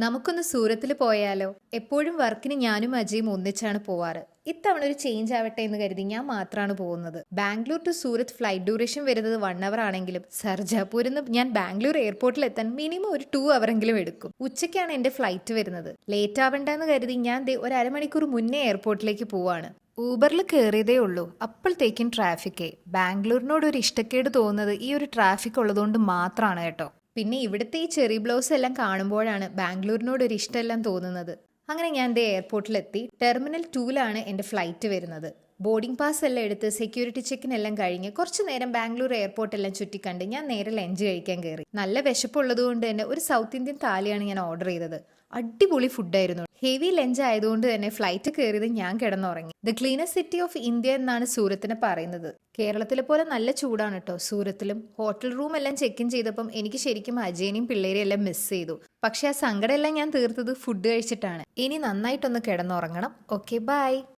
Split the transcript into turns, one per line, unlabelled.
നമുക്കൊന്ന് സൂറത്തിൽ പോയാലോ? എപ്പോഴും വർക്കിന് ഞാനും അജയും ഒന്നിച്ചാണ് പോവാറ്. ഇത്തവണ ഒരു ചേഞ്ച് ആവട്ടെ എന്ന് കരുതി ഞാൻ മാത്രമാണ് പോകുന്നത്. Bangalore to Surat flight duration വരുന്നത് 1 അവർ ആണെങ്കിലും സർജാപൂരിൽ നിന്ന് ഞാൻ ബാംഗ്ലൂർ എയർപോർട്ടിൽ എത്താൻ മിനിമം ഒരു 2 അവറെങ്കിലും എടുക്കും. ഉച്ചയ്ക്കാണ് എന്റെ ഫ്ലൈറ്റ് വരുന്നത്. ലേറ്റ് ആവണ്ടെന്ന് കരുതി ഞാൻ ഒരു അരമണിക്കൂർ മുന്നേ എയർപോർട്ടിലേക്ക് പോവാണ്. ഊബറിൽ കയറിയതേ ഉള്ളൂ, അപ്പോഴത്തേക്കും ട്രാഫിക്കേ. ബാംഗ്ലൂരിനോട് ഒരു ഇഷ്ടക്കേട് തോന്നുന്നത് ഈ ഒരു ട്രാഫിക് ഉള്ളതുകൊണ്ട് മാത്രമാണ് കേട്ടോ. പിന്നെ ഇവിടുത്തെ ഈ ചെറി ബ്ലൗസ് എല്ലാം കാണുമ്പോഴാണ് ബാംഗ്ലൂരിനോട് ഒരു ഇഷ്ടമെല്ലാം തോന്നുന്നത്. അങ്ങനെ ഞാൻ എൻ്റെ എയർപോർട്ടിലെത്തി. ടെർമിനൽ 2ലാണ് എൻ്റെ ഫ്ലൈറ്റ് വരുന്നത്. ബോർഡിംഗ് പാസ് എല്ലാം എടുത്ത് സെക്യൂരിറ്റി ചെക്കിനെല്ലാം കഴിഞ്ഞ് കുറച്ച് നേരം ബാംഗ്ലൂർ എയർപോർട്ടെല്ലാം ചുറ്റിക്കണ്ട് ഞാൻ നേരെ ലഞ്ച് കഴിക്കാൻ കയറി. നല്ല വിശപ്പുള്ളത് കൊണ്ട് തന്നെ ഒരു സൗത്ത് ഇന്ത്യൻ താലിയാണ് ഞാൻ ഓർഡർ ചെയ്തത്. അടിപൊളി ഫുഡായിരുന്നു. ഹെവി ലഞ്ച് ആയതുകൊണ്ട് തന്നെ ഫ്ലൈറ്റ് കയറിയത് ഞാൻ കിടന്നുറങ്ങി. The cleanest city of India എന്നാണ് സൂറത്തിനെ പറയുന്നത്. കേരളത്തിലെ പോലെ നല്ല ചൂടാണ് കേട്ടോ സൂറത്തിലും. ഹോട്ടൽ റൂം എല്ലാം ചെക്ക് ഇൻ ചെയ്തപ്പം എനിക്ക് ശരിക്കും അജയനെയും പിള്ളേരെയും എല്ലാം മിസ് ചെയ്തു. പക്ഷെ ആ സങ്കടം എല്ലാം ഞാൻ തീർത്തത് ഫുഡ് കഴിച്ചിട്ടാണ്. ഇനി നന്നായിട്ടൊന്ന് കിടന്നുറങ്ങണം. Okay, by.